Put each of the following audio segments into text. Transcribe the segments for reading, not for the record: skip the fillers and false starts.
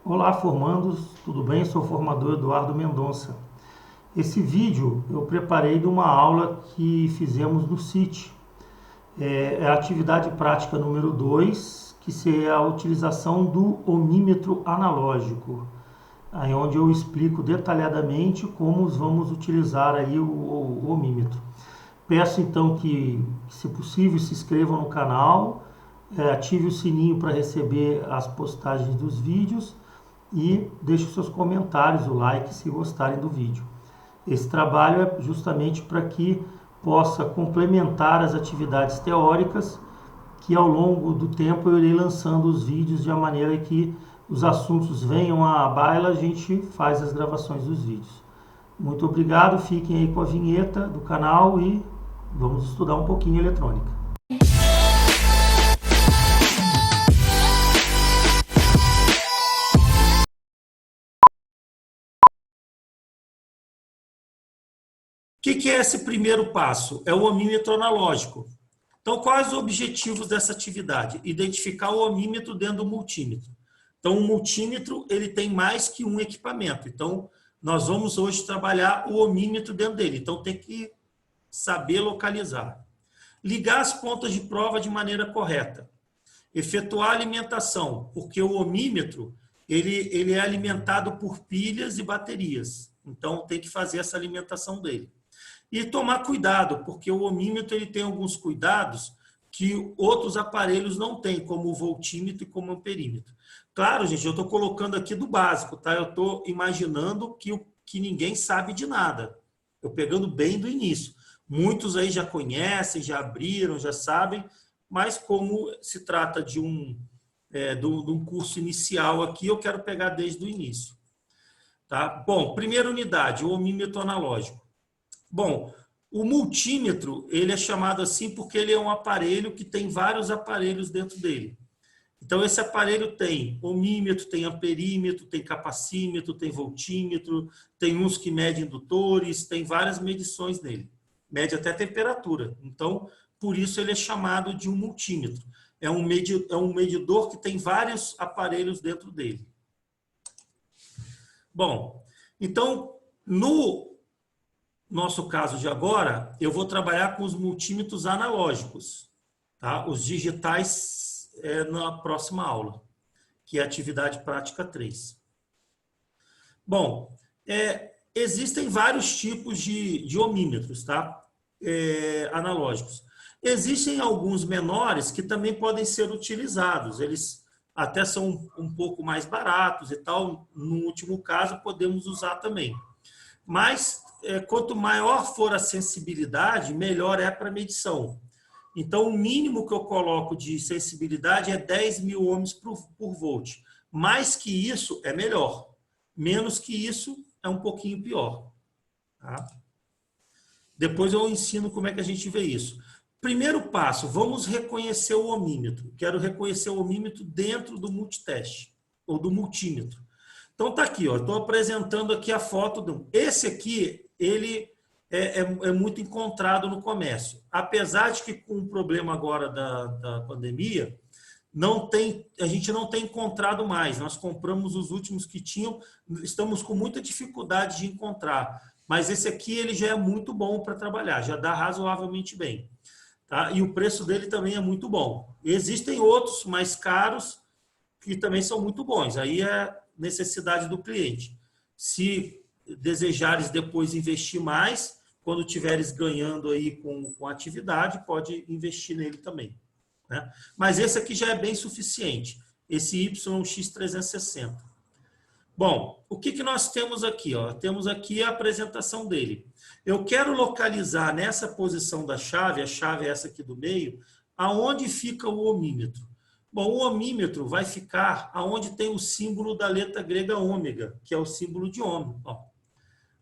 Olá, formandos, tudo bem? Sou o formador Eduardo Mendonça. Esse vídeo eu preparei de uma aula que fizemos no CIT. É a atividade prática número 2, que é a utilização do ohmímetro analógico, aí onde eu explico detalhadamente como vamos utilizar aí o ohmímetro. Peço então que, se possível, se inscrevam no canal, ative o sininho para receber as postagens dos vídeos e deixe os seus comentários, o like se gostarem do vídeo. Esse trabalho é justamente para que possa complementar as atividades teóricas, que ao longo do tempo eu irei lançando os vídeos de uma maneira que os assuntos venham à baila, a gente faz as gravações dos vídeos. Muito obrigado, fiquem aí com a vinheta do canal e vamos estudar um pouquinho eletrônica. O que é esse primeiro passo? É o ohmímetro analógico. Então, quais os objetivos dessa atividade? Identificar o ohmímetro dentro do multímetro. Então, o multímetro ele tem mais que um equipamento. Então, nós vamos hoje trabalhar o ohmímetro dentro dele. Então, tem que saber localizar. Ligar as pontas de prova de maneira correta. Efetuar a alimentação, porque o ohmímetro ele é alimentado por pilhas e baterias. Então, tem que fazer essa alimentação dele. E tomar cuidado, porque o ohmímetro ele tem alguns cuidados que outros aparelhos não têm, como o voltímetro e como o amperímetro. Claro, gente, eu estou colocando aqui do básico, tá? Eu estou imaginando que ninguém sabe de nada. Eu pegando bem do início. Muitos aí já conhecem, já abriram, já sabem, mas como se trata de de um curso inicial aqui, eu quero pegar desde o início. Tá? Bom, primeira unidade, o ohmímetro analógico. Bom, o multímetro, ele é chamado assim porque ele é um aparelho que tem vários aparelhos dentro dele. Então, esse aparelho tem ohmímetro, tem amperímetro, tem capacímetro, tem voltímetro, tem uns que medem indutores, tem várias medições nele. Mede até temperatura. Então, por isso ele é chamado de um multímetro. É um medidor que tem vários aparelhos dentro dele. Bom, então, no nosso caso de agora, eu vou trabalhar com os multímetros analógicos, tá? Os digitais na próxima aula, que é a atividade prática 3. Bom, existem vários tipos de ohmímetros, tá? Analógicos. Existem alguns menores que também podem ser utilizados, eles até são um pouco mais baratos e tal, no último caso podemos usar também. Mas quanto maior for a sensibilidade, melhor é para medição. Então, o mínimo que eu coloco de sensibilidade é 10.000 ohms por volt. Mais que isso é melhor. Menos que isso é um pouquinho pior. Tá? Depois eu ensino como é que a gente vê isso. Primeiro passo, vamos reconhecer o ohmímetro. Quero reconhecer o ohmímetro dentro do multiteste, ou do multímetro. Então, tá aqui, ó. Estou apresentando aqui a foto. Esse aqui, ele é muito encontrado no comércio. Apesar de que com o problema agora da pandemia, a gente não tem encontrado mais. Nós compramos os últimos que tinham, estamos com muita dificuldade de encontrar. Mas esse aqui ele já é muito bom para trabalhar, já dá razoavelmente bem. Tá? E o preço dele também é muito bom. Existem outros mais caros que também são muito bons. Aí é necessidade do cliente. Se desejares depois investir mais, quando tiveres ganhando aí com a atividade, pode investir nele também. Né? Mas esse aqui já é bem suficiente, esse YX360. Bom, o que nós temos aqui? Ó? Temos aqui a apresentação dele. Eu quero localizar nessa posição da chave, a chave é essa aqui do meio, aonde fica o ohmímetro. Bom, o ohmímetro vai ficar aonde tem o símbolo da letra grega ômega, que é o símbolo de ohm. Ó.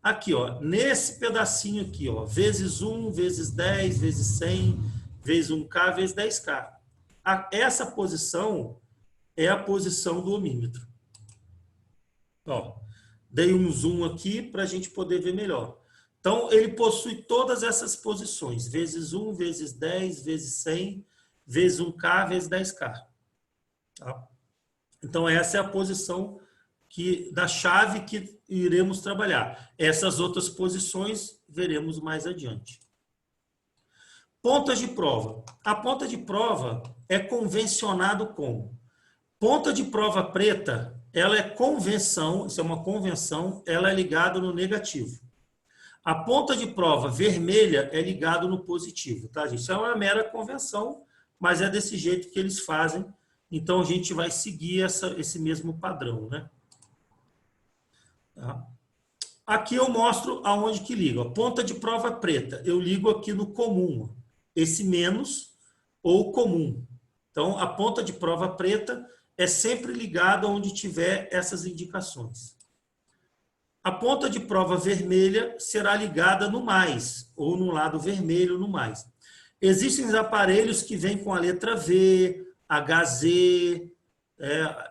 Aqui, ó, nesse pedacinho aqui, ó, vezes 1, vezes 10, vezes 100, vezes 1K, vezes 10K. Essa posição é a posição do ohmímetro. Ó, dei um zoom aqui para a gente poder ver melhor. Então, ele possui todas essas posições, vezes 1, vezes 10, vezes 100, vezes 1K, vezes 10K. Tá? Então, essa é a posição da chave que iremos trabalhar. Essas outras posições veremos mais adiante. Pontas de prova. A ponta de prova é convencionado com ponta de prova preta, ela é convenção, isso é uma convenção, ela é ligada no negativo. A ponta de prova vermelha é ligada no positivo, tá, gente? Isso é uma mera convenção, mas é desse jeito que eles fazem. Então, a gente vai seguir esse mesmo padrão, né? Tá? Aqui eu mostro aonde que liga. A ponta de prova preta, eu ligo aqui no comum. Esse menos ou comum. Então, a ponta de prova preta é sempre ligada onde tiver essas indicações. A ponta de prova vermelha será ligada no mais, ou no lado vermelho no mais. Existem aparelhos que vêm com a letra V, HZ,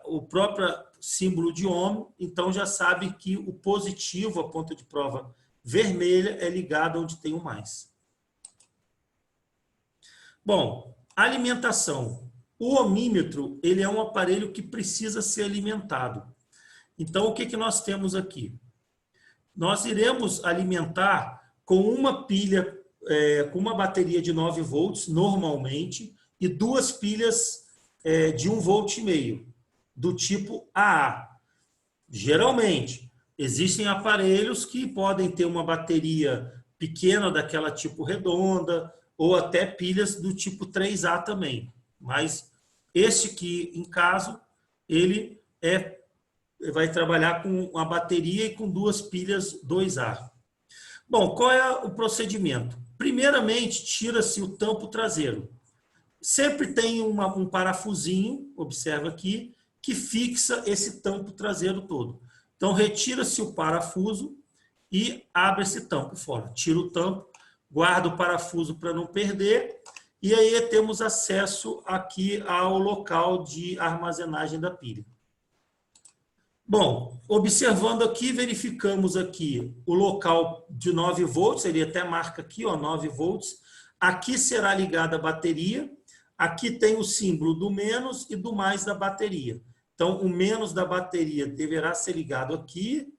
o próprio símbolo de ohm, então já sabe que o positivo, a ponta de prova vermelha, é ligada onde tem o mais. Bom, alimentação. O ohmímetro, ele é um aparelho que precisa ser alimentado. Então, o que que nós temos aqui? Nós iremos alimentar com uma pilha, com uma bateria de 9 volts, normalmente, e 2 pilhas de 1,5 volt, do tipo AA. Geralmente, existem aparelhos que podem ter uma bateria pequena, daquela tipo redonda, ou até pilhas do tipo 3A também. Mas este aqui, em caso, ele vai trabalhar com uma bateria e com 2 pilhas 2A. Bom, qual é o procedimento? Primeiramente, tira-se o tampo traseiro. Sempre tem um parafusinho, observa aqui, que fixa esse tampo traseiro todo. Então, retira-se o parafuso e abre esse tampo fora. Tira o tampo, guarda o parafuso para não perder, e aí temos acesso aqui ao local de armazenagem da pilha. Bom, observando aqui, verificamos aqui o local de 9 volts, ele até marca aqui, ó, 9 volts. Aqui será ligada a bateria, aqui tem o símbolo do menos e do mais da bateria. Então, o menos da bateria deverá ser ligado aqui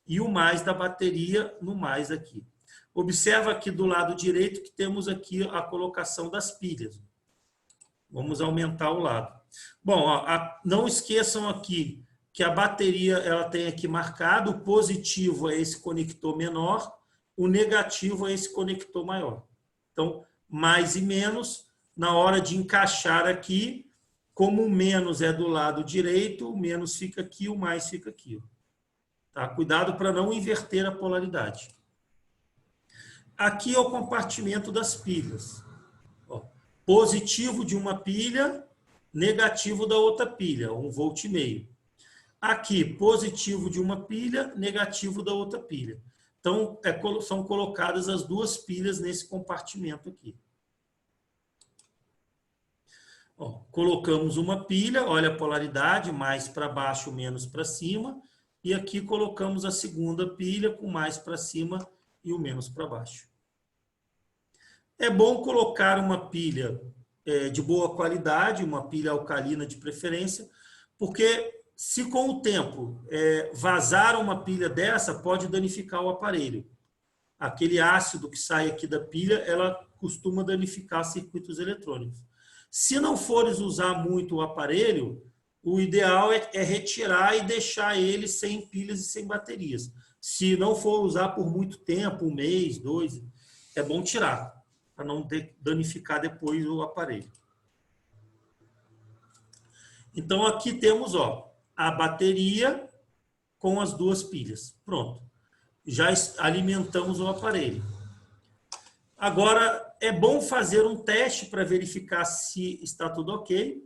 e o mais da bateria no mais aqui. Observa aqui do lado direito que temos aqui a colocação das pilhas. Vamos aumentar o lado. Bom, ó, não esqueçam aqui que a bateria ela tem aqui marcado, o positivo é esse conector menor, o negativo é esse conector maior. Então, mais e menos, na hora de encaixar aqui, como o menos é do lado direito, o menos fica aqui, o mais fica aqui. Tá? Cuidado para não inverter a polaridade. Aqui é o compartimento das pilhas. Ó, positivo de uma pilha, negativo da outra pilha, 1,5 volt. Aqui, positivo de uma pilha, negativo da outra pilha. Então, são colocadas as 2 pilhas nesse compartimento aqui. Ó, colocamos uma pilha, olha a polaridade, mais para baixo, menos para cima. E aqui colocamos a segunda pilha com mais para cima e o menos para baixo. É bom colocar uma pilha de boa qualidade, uma pilha alcalina de preferência, porque se com o tempo vazar uma pilha dessa, pode danificar o aparelho. Aquele ácido que sai aqui da pilha, ela costuma danificar circuitos eletrônicos. Se não fores usar muito o aparelho, o ideal é retirar e deixar ele sem pilhas e sem baterias. Se não for usar por muito tempo, 1 mês, 2, é bom tirar, para não danificar depois o aparelho. Então, aqui temos, ó, a bateria com as 2 pilhas. Pronto. Já alimentamos o aparelho. Agora, é bom fazer um teste para verificar se está tudo ok.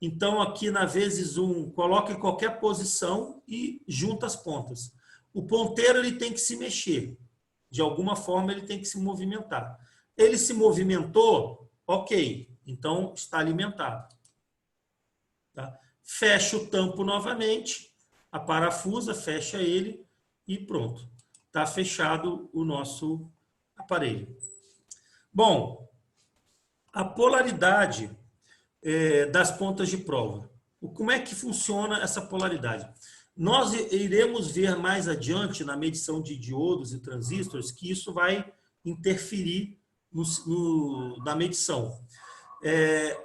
Então, aqui na vezes 1, coloca em qualquer posição e junta as pontas. O ponteiro ele tem que se mexer. De alguma forma, ele tem que se movimentar. Ele se movimentou, ok. Então, está alimentado. Tá? Fecha o tampo novamente, a parafusa, fecha ele e pronto. Está fechado o nosso aparelho. Bom, a polaridade das pontas de prova. Como é que funciona essa polaridade? Nós iremos ver mais adiante, na medição de diodos e transistores, que isso vai interferir na medição.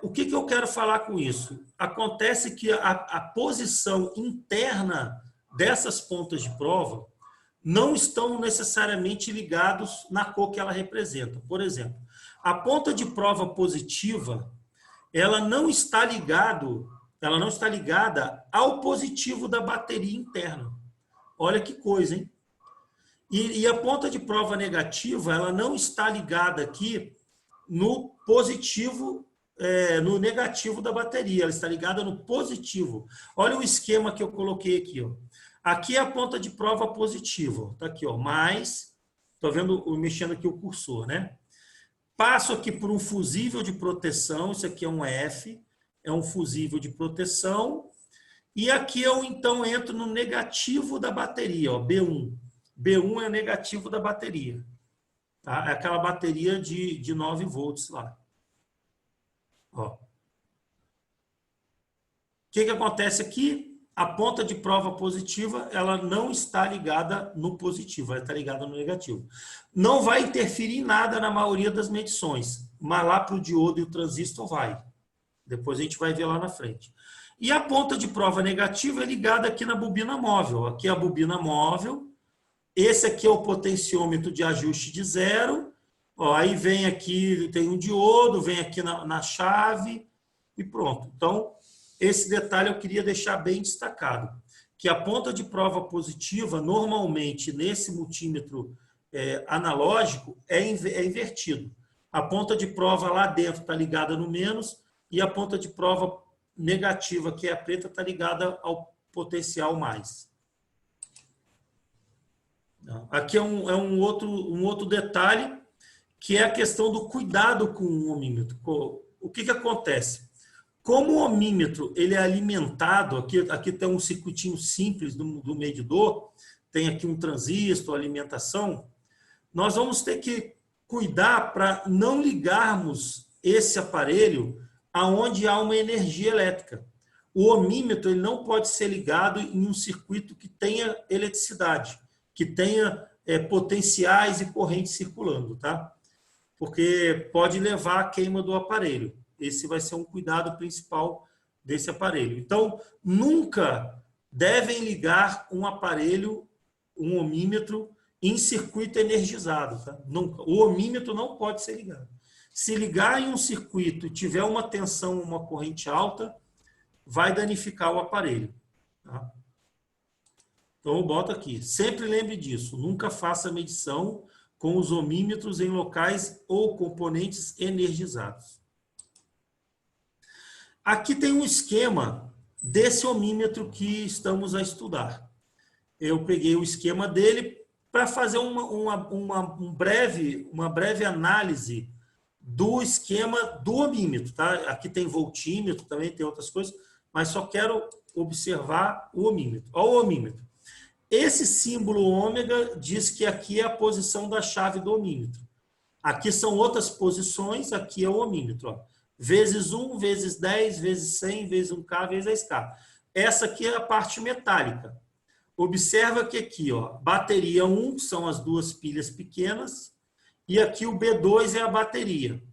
O que eu quero falar com isso? Acontece que a posição interna dessas pontas de prova não estão necessariamente ligados na cor que ela representa. Por exemplo, a ponta de prova positiva, ela não está ligada ao positivo da bateria interna. Olha que coisa, hein? E a ponta de prova negativa, ela não está ligada aqui no positivo, no negativo da bateria, ela está ligada no positivo. Olha o esquema que eu coloquei aqui, ó. Aqui é a ponta de prova positiva, está aqui, ó, mais, estou vendo, mexendo aqui o cursor, né? Passo aqui por um fusível de proteção, isso aqui é um F, é um fusível de proteção, e aqui eu então entro no negativo da bateria, ó, B1. B1 é o negativo da bateria, tá? É aquela bateria de 9 volts lá. Ó. O que acontece aqui? A ponta de prova positiva, ela não está ligada no positivo, ela está ligada no negativo. Não vai interferir em nada na maioria das medições, mas lá para o diodo e o transistor vai. Depois a gente vai ver lá na frente. E a ponta de prova negativa é ligada aqui na bobina móvel. Aqui é a bobina móvel. Esse aqui é o potenciômetro de ajuste de zero. Ó, aí vem aqui, tem um diodo, vem aqui na chave e pronto. Então, esse detalhe eu queria deixar bem destacado, que a ponta de prova positiva, normalmente, nesse multímetro analógico, é invertido. A ponta de prova lá dentro está ligada no menos e a ponta de prova negativa, que é a preta, está ligada ao potencial mais. Aqui é um outro detalhe, que é a questão do cuidado com o ohmímetro. O que acontece? Como o ohmímetro ele é alimentado, aqui tem um circuitinho simples do medidor, tem aqui um transistor, alimentação, nós vamos ter que cuidar para não ligarmos esse aparelho aonde há uma energia elétrica. O ohmímetro ele não pode ser ligado em um circuito que tenha eletricidade, que tenha potenciais e correntes circulando, tá? Porque pode levar à queima do aparelho. Esse vai ser um cuidado principal desse aparelho. Então, nunca devem ligar um aparelho, um ohmímetro, em circuito energizado. Tá? Nunca. O ohmímetro não pode ser ligado. Se ligar em um circuito e tiver uma tensão, uma corrente alta, vai danificar o aparelho. Tá? Então, eu boto aqui. Sempre lembre disso. Nunca faça medição com os ohmímetros em locais ou componentes energizados. Aqui tem um esquema desse ohmímetro que estamos a estudar. Eu peguei o esquema dele para fazer uma breve análise do esquema do ohmímetro. Tá? Aqui tem voltímetro, também tem outras coisas, mas só quero observar o ohmímetro. Olha o ohmímetro. Esse símbolo ômega diz que aqui é a posição da chave do ohmímetro. Aqui são outras posições, aqui é o ohmímetro. Ó. Vezes 1, vezes 10, vezes 100, vezes 1K, vezes 10K. Essa aqui é a parte metálica. Observa que aqui, ó, bateria 1 são as duas pilhas pequenas e aqui o B2 é a bateria.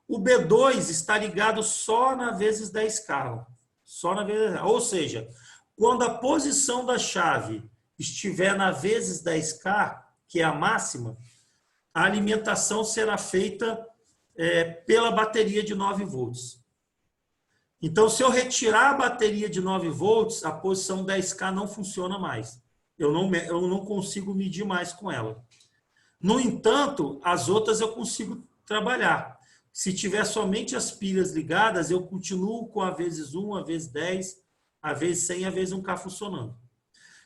O B2 está ligado só na vezes 10K. Ó. Só na vezes 10K. Ou seja, quando a posição da chave estiver na vezes 10K, que é a máxima, a alimentação será feita pela bateria de 9 volts. Então, se eu retirar a bateria de 9 volts, a posição 10K não funciona mais. Eu não consigo medir mais com ela. No entanto, as outras eu consigo trabalhar. Se tiver somente as pilhas ligadas, eu continuo com a vezes 1, a vezes 10, a vezes 100, a vezes 1K funcionando.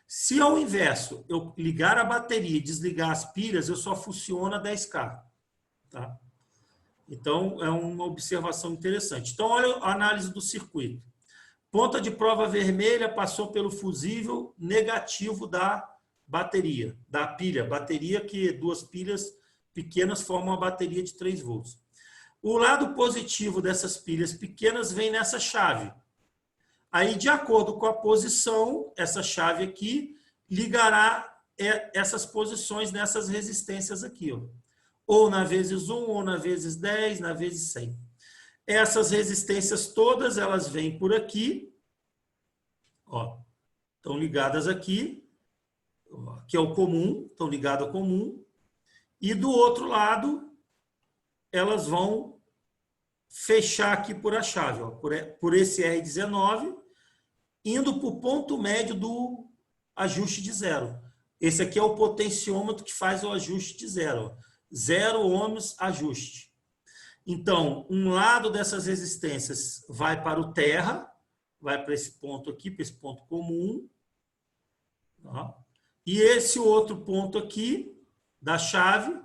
Se ao inverso, eu ligar a bateria e desligar as pilhas, eu só funciona 10K. Tá? Então, é uma observação interessante. Então, olha a análise do circuito. Ponta de prova vermelha passou pelo fusível negativo da bateria, da pilha. Bateria que duas pilhas pequenas formam uma bateria de 3 volts. O lado positivo dessas pilhas pequenas vem nessa chave. Aí, de acordo com a posição, essa chave aqui ligará essas posições nessas resistências aqui, ó. Ou na vezes 1, ou na vezes 10, na vezes 100. Essas resistências todas, elas vêm por aqui, ó, estão ligadas aqui, que é o comum, estão ligadas ao comum, e do outro lado, elas vão fechar aqui por a chave, ó, por esse R19, indo para o ponto médio do ajuste de zero. Esse aqui é o potenciômetro que faz o ajuste de zero. 0 ohms ajuste. Então, um lado dessas resistências vai para o terra, vai para esse ponto aqui, para esse ponto comum. Tá? E esse outro ponto aqui, da chave,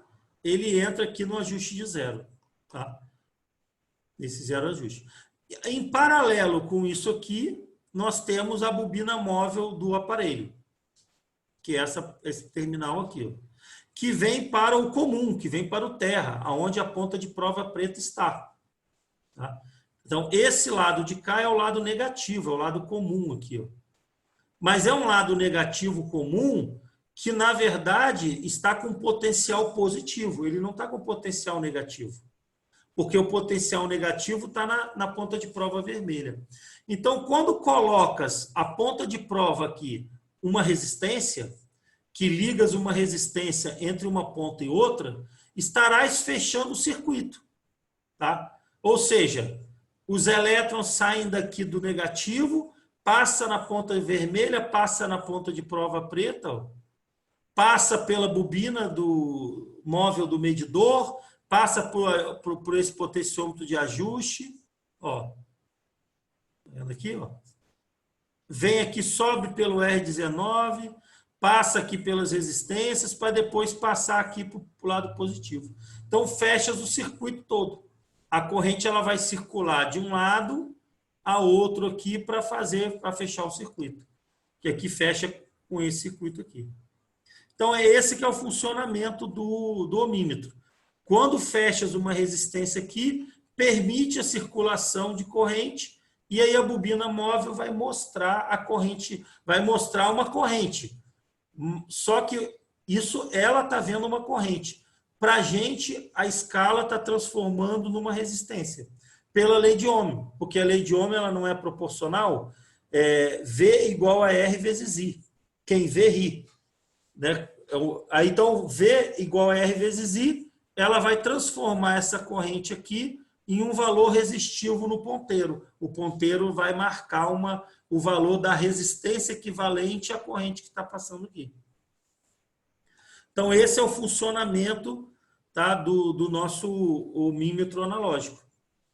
ele entra aqui no ajuste de zero. Tá? Esse zero ajuste. Em paralelo com isso aqui, nós temos a bobina móvel do aparelho, que é esse terminal aqui, ó, que vem para o comum, que vem para o terra, aonde a ponta de prova preta está. Tá? Então, esse lado de cá é o lado negativo, é o lado comum aqui, ó. Mas é um lado negativo comum que, na verdade, está com potencial positivo, ele não está com potencial negativo. Porque o potencial negativo está na ponta de prova vermelha. Então, quando colocas a ponta de prova aqui, uma resistência, que ligas uma resistência entre uma ponta e outra, estarás fechando o circuito. Tá? Ou seja, os elétrons saem daqui do negativo, passa na ponta vermelha, passa na ponta de prova preta, ó, passa pela bobina do móvel do medidor, passa por esse potenciômetro de ajuste, ó. Vendo aqui, ó. Vem aqui, sobe pelo R19, passa aqui pelas resistências, para depois passar aqui para o lado positivo. Então, fechas o circuito todo. A corrente ela vai circular de um lado a outro aqui para fechar o circuito. Que aqui fecha com esse circuito aqui. Então, é esse que é o funcionamento do ohmímetro. Quando fechas uma resistência aqui, permite a circulação de corrente, e aí a bobina móvel vai mostrar a corrente, vai mostrar uma corrente. Só que isso, ela está vendo uma corrente. Para a gente, a escala está transformando numa resistência. Pela lei de Ohm, porque a lei de Ohm ela não é proporcional, V igual a R vezes I. Quem vê, ri. Né? Aí, então, V igual a R vezes I, ela vai transformar essa corrente aqui em um valor resistivo no ponteiro. O ponteiro vai marcar o valor da resistência equivalente à corrente que está passando aqui. Então, esse é o funcionamento, tá, do nosso ohmímetro analógico.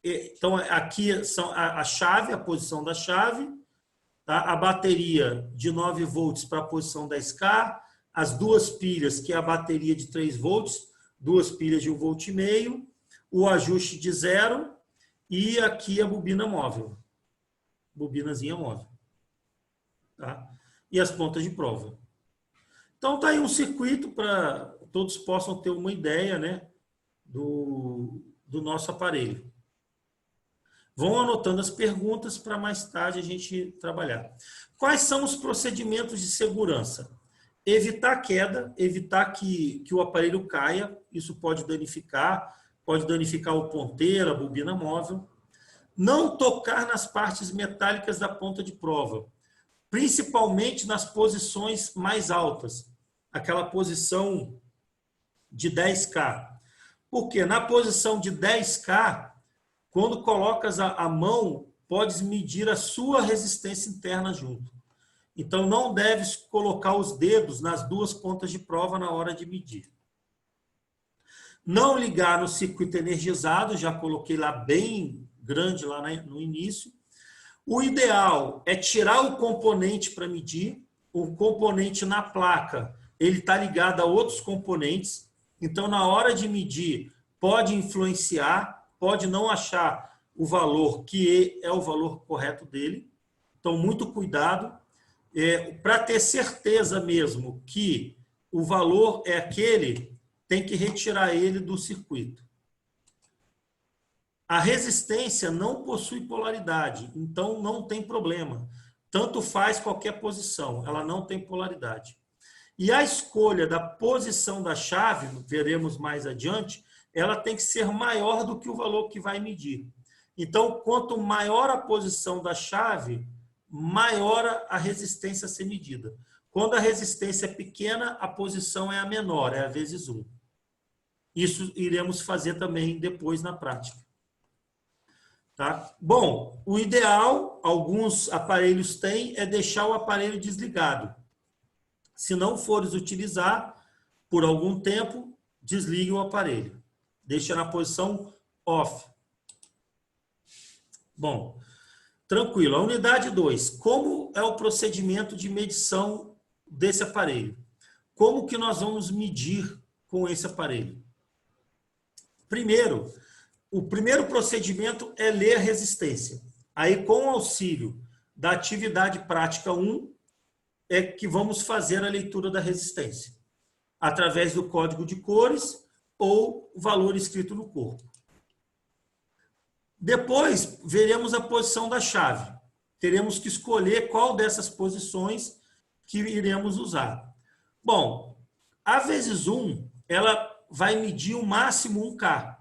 Então, aqui são a chave, a posição da chave, tá? A bateria de 9 volts para a posição 10K, as duas pilhas, que é a bateria de 3 volts, duas pilhas de 1,5 volt, o ajuste de zero e aqui a bobina móvel, bobinazinha móvel. Tá? E as pontas de prova. Então, tá aí um circuito para todos possam ter uma ideia, né, do nosso aparelho. Vão anotando as perguntas para mais tarde a gente trabalhar. Quais são os procedimentos de segurança? Evitar queda, evitar que o aparelho caia, isso pode danificar o ponteiro, a bobina móvel. Não tocar nas partes metálicas da ponta de prova, principalmente nas posições mais altas, aquela posição de 10K. Porque na posição de 10K, quando colocas a mão, podes medir a sua resistência interna junto. Então, não deves colocar os dedos nas duas pontas de prova na hora de medir. Não ligar no circuito energizado, já coloquei lá bem grande lá no início. O ideal é tirar o componente para medir. O componente na placa, ele está ligado a outros componentes. Então, na hora de medir, pode influenciar, pode não achar o valor que é o valor correto dele. Então, muito cuidado. Para ter certeza mesmo que o valor é aquele, tem que retirar ele do circuito. A resistência não possui polaridade, então não tem problema. Tanto faz qualquer posição, ela não tem polaridade. E a escolha da posição da chave, veremos mais adiante, ela tem que ser maior do que o valor que vai medir. Então, quanto maior a posição da chave, maior a resistência a ser medida. Quando a resistência é pequena, a posição é a menor, é a vezes 1. Isso iremos fazer também depois na prática. Tá? Bom, o ideal, alguns aparelhos têm, é deixar o aparelho desligado. Se não fores utilizar por algum tempo, desligue o aparelho. Deixa na posição off. Bom, tranquilo. A unidade 2. Como é o procedimento de medição desse aparelho? Como que nós vamos medir com esse aparelho? Primeiro, o primeiro procedimento é ler a resistência. Aí, com o auxílio da atividade prática 1, é que vamos fazer a leitura da resistência, através do código de cores ou o valor escrito no corpo. Depois, veremos a posição da chave. Teremos que escolher qual dessas posições que iremos usar. Bom, a vezes 1, ela vai medir o máximo 1K.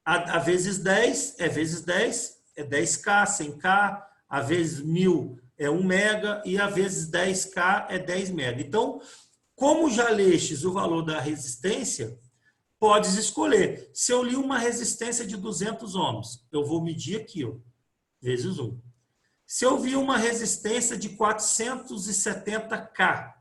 A vezes 10 é vezes 10, é 10K, 100K, a vezes 1000 é 1 mega e a vezes 10K é 10 mega. Então, como já lestes o valor da resistência, podes escolher. Se eu li uma resistência de 200 ohms, eu vou medir aqui, ó, vezes 1. Se eu vi uma resistência de 470K,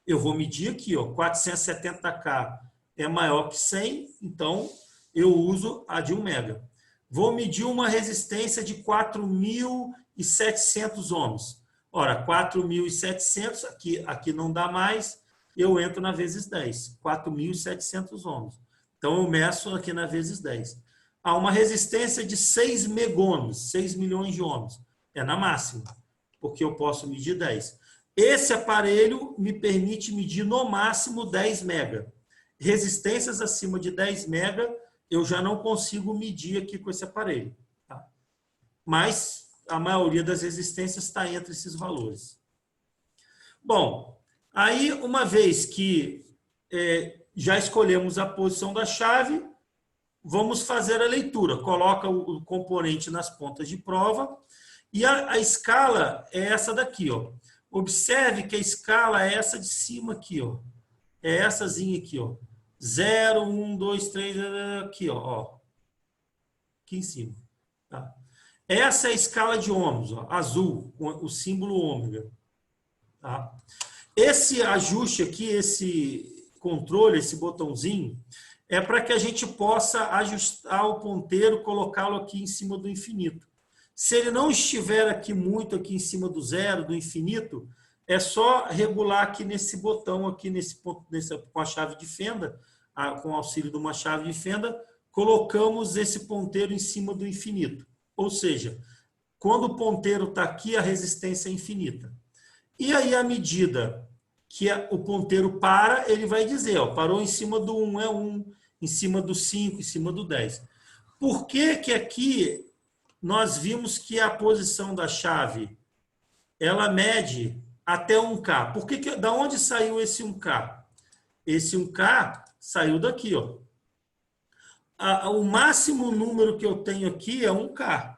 eu vou medir aqui, ó, 470K é maior que 100, então eu uso a de 1 mega. Vou medir uma resistência de 4.700 ohms. Ora, 4.700, aqui não dá mais, eu entro na vezes 10, 4.700 ohms. Então, eu meço aqui na vezes 10. Há uma resistência de 6 megohms, 6 milhões de ohms. É na máxima, porque eu posso medir 10. Esse aparelho me permite medir no máximo 10 mega. Resistências acima de 10 mega, eu já não consigo medir aqui com esse aparelho. Tá? Mas a maioria das resistências está entre esses valores. Bom, aí uma vez que já escolhemos a posição da chave, vamos fazer a leitura. Coloca o componente nas pontas de prova e a escala é essa daqui, ó. Observe que a escala é essa de cima aqui, ó. É essazinha aqui, ó. 0, 1, 2, 3, aqui, ó. Aqui em cima. Tá? Essa é a escala de ohms, ó, azul, com o símbolo ômega. Tá? Esse ajuste aqui, esse controle, esse botãozinho, é para que a gente possa ajustar o ponteiro, colocá-lo aqui em cima do infinito. Se ele não estiver aqui muito aqui em cima do zero, do infinito, é só regular aqui nesse botão, aqui com a chave de fenda, com o auxílio de uma chave de fenda, colocamos esse ponteiro em cima do infinito. Ou seja, quando o ponteiro está aqui, a resistência é infinita. E aí, à medida que o ponteiro para, ele vai dizer, ó, parou em cima do 1 é 1, em cima do 5, em cima do 10. Por que que aqui nós vimos que a posição da chave, ela mede até 1K? Da onde saiu esse 1K? Esse 1K saiu daqui, ó. O máximo número que eu tenho aqui é 1K.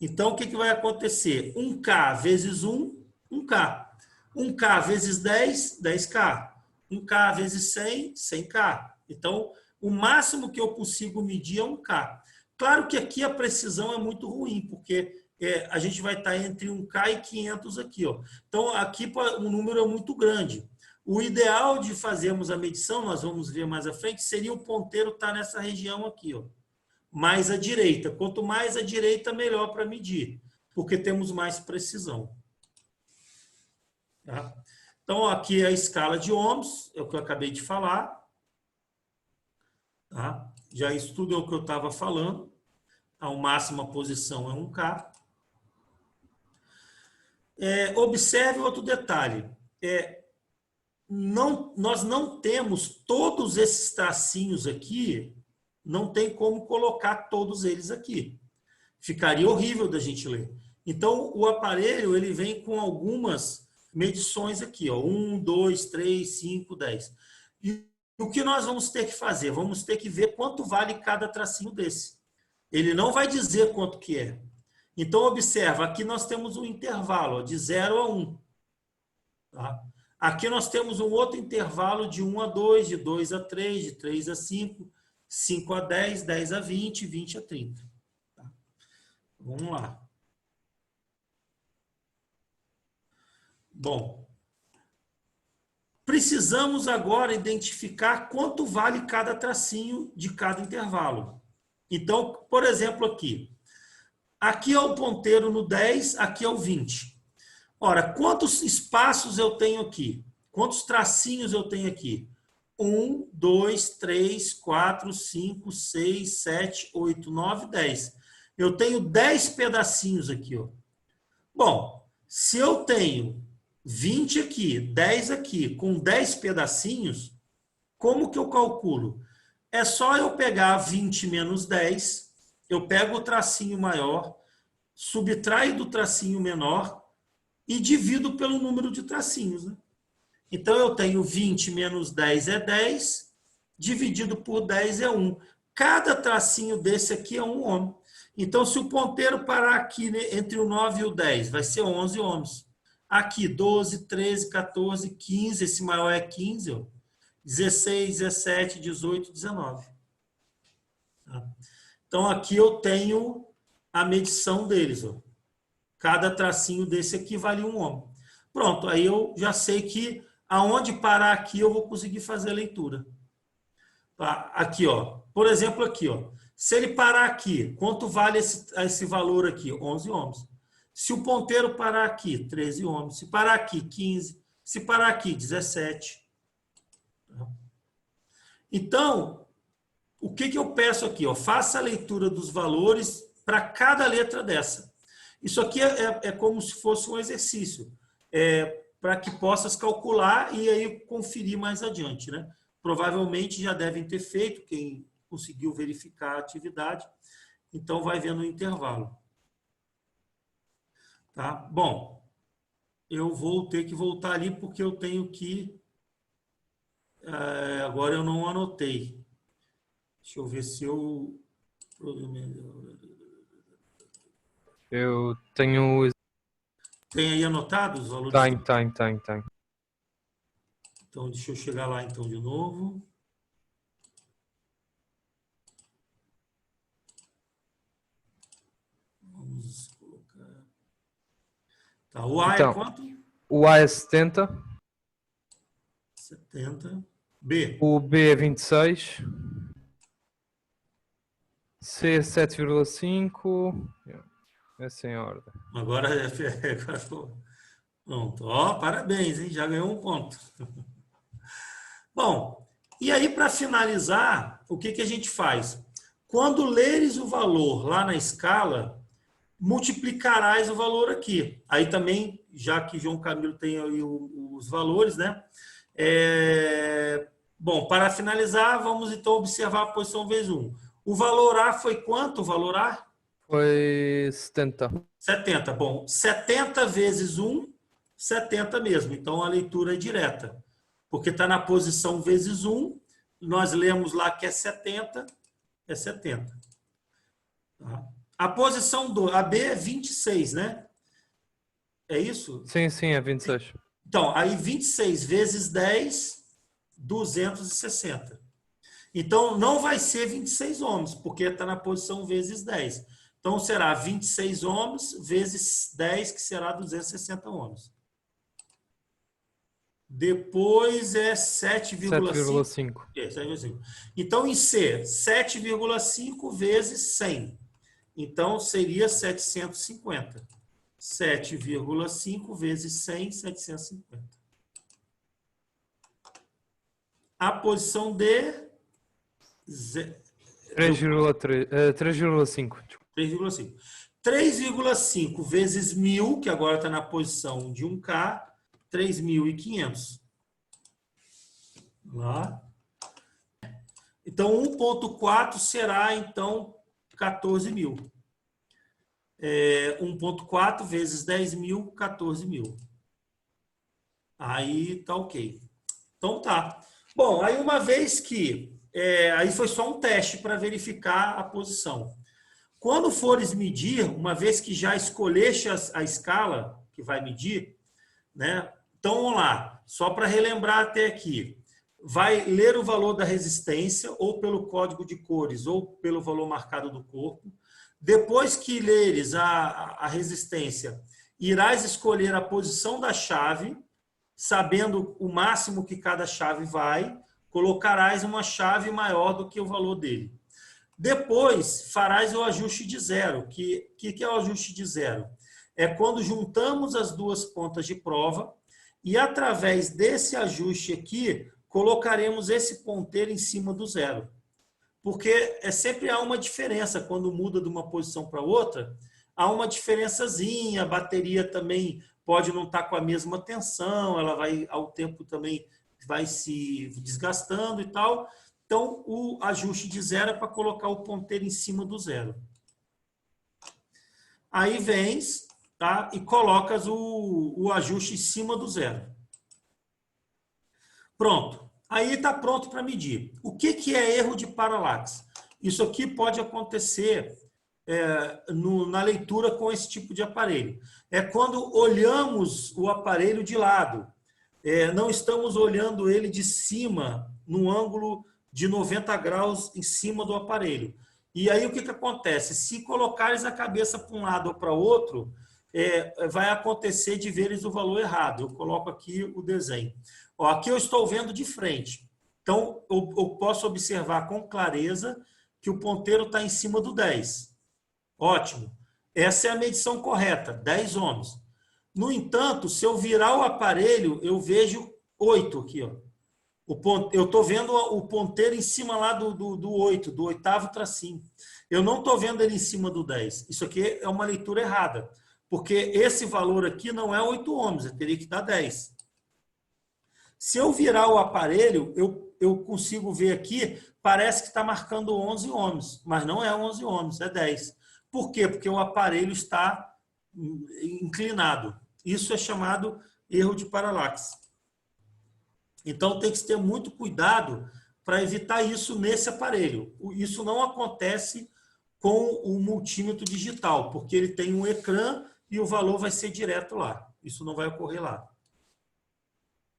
Então, o que vai acontecer? 1K vezes 1, 1K. 1K vezes 10, 10K. 1K vezes 100, 100K. Então, o máximo que eu consigo medir é 1K. Claro que aqui a precisão é muito ruim, porque a gente vai estar entre 1K e 500 aqui, ó. Então, aqui o número é muito grande. O ideal de fazermos a medição, nós vamos ver mais à frente, seria o ponteiro estar nessa região aqui, ó. Mais à direita. Quanto mais à direita, melhor para medir, porque temos mais precisão. Tá? Então, aqui é a escala de ohms, é o que eu acabei de falar. Tá? Já isso tudo é o que eu estava falando. A máxima posição é 1K. Observe outro detalhe. Nós não temos todos esses tracinhos aqui não tem como colocar todos eles aqui. Ficaria horrível da gente ler. Então, o aparelho ele vem com algumas medições aqui, ó, 1, 2, 3, 5, 10. E o que nós vamos ter que fazer? Vamos ter que ver quanto vale cada tracinho desse. Ele não vai dizer quanto que é. Então, observa, aqui nós temos um intervalo ó, de 0 a 1. Tá? Aqui nós temos um outro intervalo de 1 a 2, de 2 a 3, de 3 a 5, 5 a 10, 10 a 20, 20 a 30. Tá? Vamos lá. Bom, precisamos agora identificar quanto vale cada tracinho de cada intervalo. Então, por exemplo, aqui é o ponteiro no 10, aqui é o 20. Ora, quantos espaços eu tenho aqui? Quantos tracinhos eu tenho aqui? 1, 2, 3, 4, 5, 6, 7, 8, 9, 10. Eu tenho 10 pedacinhos aqui. Ó. Bom, se eu tenho 20 aqui, 10 aqui, com 10 pedacinhos, como que eu calculo? É só eu pegar 20 menos 10, eu pego o tracinho maior, subtraio do tracinho menor e divido pelo número de tracinhos. Né? Então, eu tenho 20 menos 10 é 10, dividido por 10 é 1. Cada tracinho desse aqui é um ohm. Então, se o ponteiro parar aqui né, entre o 9 e o 10, vai ser 11 ohms. Aqui, 12, 13, 14, 15, esse maior é 15, ó. 16, 17, 18, 19. Tá? Então, aqui eu tenho a medição deles. Ó. Cada tracinho desse aqui vale um ohm. Pronto, aí eu já sei que aonde parar aqui eu vou conseguir fazer a leitura. Tá? Aqui, ó. Por exemplo, aqui, ó. Se ele parar aqui, quanto vale esse valor aqui? 11 ohms. Se o ponteiro parar aqui, 13 ohms. Se parar aqui, 15. Se parar aqui, 17. Então, o que eu peço aqui? Ó? Faça a leitura dos valores para cada letra dessa. Isso aqui é como se fosse um exercício, para que possas calcular e aí conferir mais adiante. Né? Provavelmente já devem ter feito, quem conseguiu verificar a atividade, então vai vendo o intervalo. Tá? Bom, eu vou ter que voltar ali porque eu tenho que... agora eu não anotei. Deixa eu ver se eu... Eu tenho... Tem aí anotado os valores? Tem. Então, deixa eu chegar lá então de novo. Vamos colocar... Tá, o A então, é quanto? O A é 70. 70. B. O B é 26. C é 7,5. É sem ordem. Agora ficou... Pronto. Ó, parabéns, hein? Já ganhou um ponto. Bom, e aí para finalizar, o que a gente faz? Quando leres o valor lá na escala, multiplicarás o valor aqui. Aí também, já que João Camilo tem aí os valores, né? Bom, para finalizar, vamos então observar a posição vezes 1. O valor A foi quanto? O valor A? Foi 70. 70. Bom, 70 vezes 1, 70 mesmo. Então, a leitura é direta. Porque está na posição vezes 1, nós lemos lá que é 70, é 70. Tá? A posição a B é 26, né? É isso? Sim, é 26. Então, aí 26 vezes 10, 260. Então, não vai ser 26 ohms, porque está na posição vezes 10. Então, será 26 ohms vezes 10, que será 260 ohms. Depois é 7,5. 7,5. Então, em C, 7,5 vezes 100. Então, seria 750. 7,5 vezes 100, 750. A posição D... 3,5. 3,5. 3,5 vezes 1.000, que agora está na posição de 1K, 3.500. Lá. Então, 1.4 será, então, 14 mil. 1.4 vezes 10 mil, 14 mil. Aí tá ok. Então tá. Bom, aí uma vez que... aí foi só um teste para verificar a posição. Quando fores medir, uma vez que já escolheste a escala que vai medir, né? Então vamos lá, só para relembrar até aqui. Vai ler o valor da resistência, ou pelo código de cores, ou pelo valor marcado do corpo. Depois que leres a resistência, irás escolher a posição da chave, sabendo o máximo que cada chave vai, colocarás uma chave maior do que o valor dele. Depois, farás o ajuste de zero. Que é o ajuste de zero? É quando juntamos as duas pontas de prova e, através desse ajuste aqui, colocaremos esse ponteiro em cima do zero. Porque sempre há uma diferença quando muda de uma posição para outra, há uma diferençazinha, a bateria também pode não estar com a mesma tensão, ela vai, ao tempo também vai se desgastando e tal. Então, o ajuste de zero é para colocar o ponteiro em cima do zero. Aí vens, tá? E colocas o ajuste em cima do zero. Pronto. Aí está pronto para medir. O que é erro de paralaxe? Isso aqui pode acontecer na leitura com esse tipo de aparelho. É quando olhamos o aparelho de lado. Não estamos olhando ele de cima, no ângulo de 90 graus em cima do aparelho. E aí o que acontece? Se colocares a cabeça para um lado ou para outro, vai acontecer de veres o valor errado. Eu coloco aqui o desenho. Ó, aqui eu estou vendo de frente. Então, eu posso observar com clareza que o ponteiro está em cima do 10. Ótimo. Essa é a medição correta, 10 ohms. No entanto, se eu virar o aparelho, eu vejo 8 aqui, ó. Eu estou vendo o ponteiro em cima lá do 8, do oitavo tracinho. Eu não estou vendo ele em cima do 10. Isso aqui é uma leitura errada, porque esse valor aqui não é 8 ohms, eu teria que dar 10. Se eu virar o aparelho, eu consigo ver aqui, parece que está marcando 11 ohms, mas não é 11 ohms, é 10. Por quê? Porque o aparelho está inclinado. Isso é chamado erro de paralaxe. Então, tem que ter muito cuidado para evitar isso nesse aparelho. Isso não acontece com o multímetro digital, porque ele tem um ecrã e o valor vai ser direto lá. Isso não vai ocorrer lá.